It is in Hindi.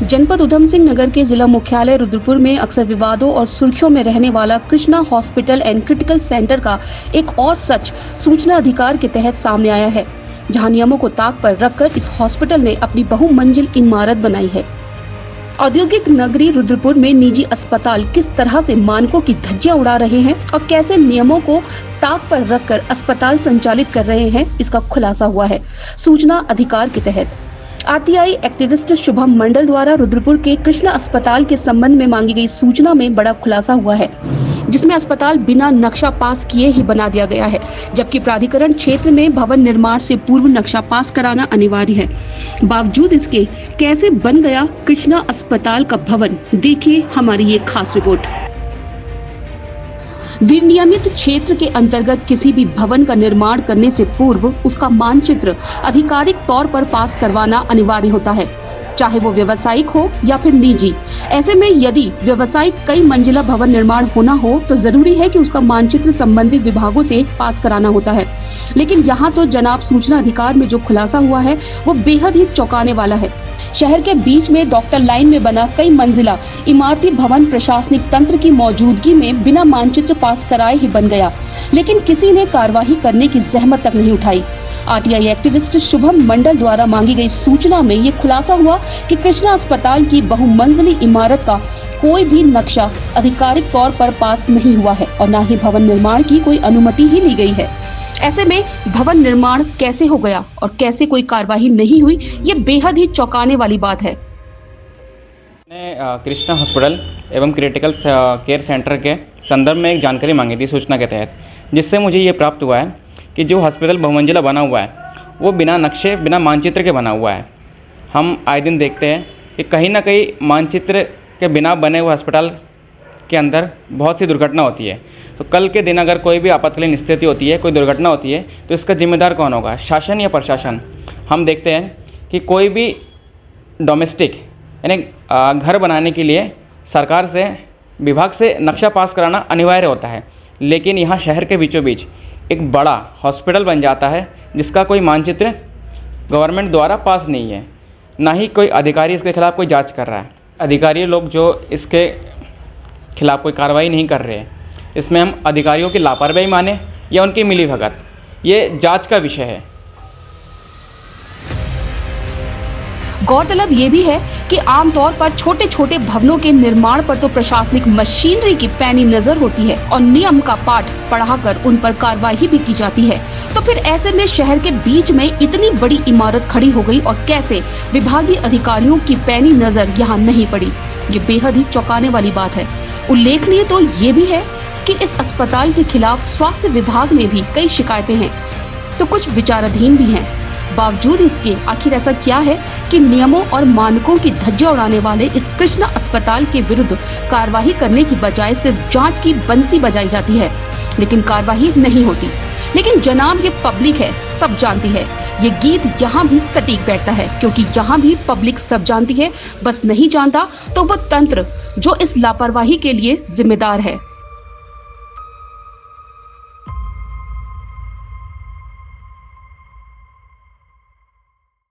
जनपद उधम सिंह नगर के जिला मुख्यालय रुद्रपुर में अक्सर विवादों और सुर्खियों में रहने वाला Krishna hospital and critical centre का एक और सच सूचना अधिकार के तहत सामने आया है, जहां नियमों को ताक पर रखकर इस हॉस्पिटल ने अपनी बहुमंजिल इमारत बनाई है। औद्योगिक नगरी रुद्रपुर में निजी अस्पताल किस तरह से मानकों की धज्जियां उड़ा रहे हैं और कैसे नियमों को ताक पर रखकर अस्पताल संचालित कर रहे हैं, इसका खुलासा हुआ है सूचना अधिकार के तहत। आरटीआई एक्टिविस्ट शुभम मंडल द्वारा रुद्रपुर के कृष्णा अस्पताल के संबंध में मांगी गई सूचना में बड़ा खुलासा हुआ है, जिसमें अस्पताल बिना नक्शा पास किए ही बना दिया गया है, जबकि प्राधिकरण क्षेत्र में भवन निर्माण से पूर्व नक्शा पास कराना अनिवार्य है। बावजूद इसके कैसे बन गया कृष्णा अस्पताल का भवन, देखिए हमारी ये खास रिपोर्ट। विनियमित क्षेत्र के अंतर्गत किसी भी भवन का निर्माण करने से पूर्व उसका मानचित्र आधिकारिक तौर पर पास करवाना अनिवार्य होता है, चाहे वो व्यवसायिक हो या फिर निजी। ऐसे में यदि व्यवसायिक कई मंजिला भवन निर्माण होना हो तो जरूरी है कि उसका मानचित्र संबंधित विभागों से पास कराना होता है। लेकिन यहाँ तो जनाब सूचना अधिकार में जो खुलासा हुआ है वो बेहद ही चौंकाने वाला है। शहर के बीच में डॉक्टर लाइन में बना कई मंजिला इमारती भवन प्रशासनिक तंत्र की मौजूदगी में बिना मानचित्र पास कराए ही बन गया, लेकिन किसी ने कार्यवाही करने की जहमत तक नहीं उठाई। आरटीआई एक्टिविस्ट शुभम मंडल द्वारा मांगी गई सूचना में ये खुलासा हुआ कि कृष्णा अस्पताल की बहुमंजिली इमारत का कोई भी नक्शा आधिकारिक तौर पर पास नहीं हुआ है और न ही भवन निर्माण की कोई अनुमति ही ली गई है। ऐसे में भवन निर्माण कैसे हो गया और कैसे कोई कार्यवाही नहीं हुई, ये बेहद ही चौंकाने वाली बात है। कृष्णा हॉस्पिटल एवं क्रिटिकल केयर सेंटर के संदर्भ में एक जानकारी मांगी थी सूचना के तहत, जिससे मुझे ये प्राप्त हुआ है कि जो हॉस्पिटल बहुमंजिला बना हुआ है वो बिना नक्शे बिना मानचित्र के बना हुआ है। हम आए दिन देखते हैं कि कहीं ना कहीं मानचित्र के बिना बने हुए अस्पताल के अंदर बहुत सी दुर्घटना होती है। तो कल के दिन अगर कोई भी आपातकालीन स्थिति होती है, कोई दुर्घटना होती है, तो इसका जिम्मेदार कौन होगा, शासन या प्रशासन? हम देखते हैं कि कोई भी डोमेस्टिक यानी घर बनाने के लिए सरकार से विभाग से नक्शा पास कराना अनिवार्य होता है, लेकिन यहाँ शहर के बीचों बीच एक बड़ा हॉस्पिटल बन जाता है जिसका कोई मानचित्र गवर्नमेंट द्वारा पास नहीं है, ना ही कोई अधिकारी इसके खिलाफ़ कोई जांच कर रहा है। अधिकारी लोग जो इसके खिलाफ़ कोई कार्रवाई नहीं कर रहे हैं, इसमें हम अधिकारियों की लापरवाही माने या उनकी मिलीभगत, ये जांच का विषय है। गौरतलब ये भी है कि आमतौर पर छोटे छोटे भवनों के निर्माण पर तो प्रशासनिक मशीनरी की पैनी नजर होती है और नियम का पाठ पढ़ाकर उन पर कार्रवाई भी की जाती है। तो फिर ऐसे में शहर के बीच में इतनी बड़ी इमारत खड़ी हो गई और कैसे विभागीय अधिकारियों की पैनी नजर यहाँ नहीं पड़ी, ये बेहद ही चौंकाने वाली बात है। उल्लेखनीय तो ये भी है कि इस अस्पताल के खिलाफ स्वास्थ्य विभाग में भी कई शिकायतें हैं, तो कुछ विचाराधीन भी हैं। बावजूद इसके आखिर ऐसा क्या है कि नियमों और मानकों की धज्जियां उड़ाने वाले इस कृष्णा अस्पताल के विरुद्ध कार्यवाही करने की बजाय सिर्फ जांच की बंसी बजाई जाती है, लेकिन कार्यवाही नहीं होती। लेकिन जनाब ये पब्लिक है, सब जानती है। ये गीत यहाँ भी सटीक बैठता है, क्योंकि यहाँ भी पब्लिक सब जानती है, बस नहीं जानता तो वो तंत्र जो इस लापरवाही के लिए जिम्मेदार है।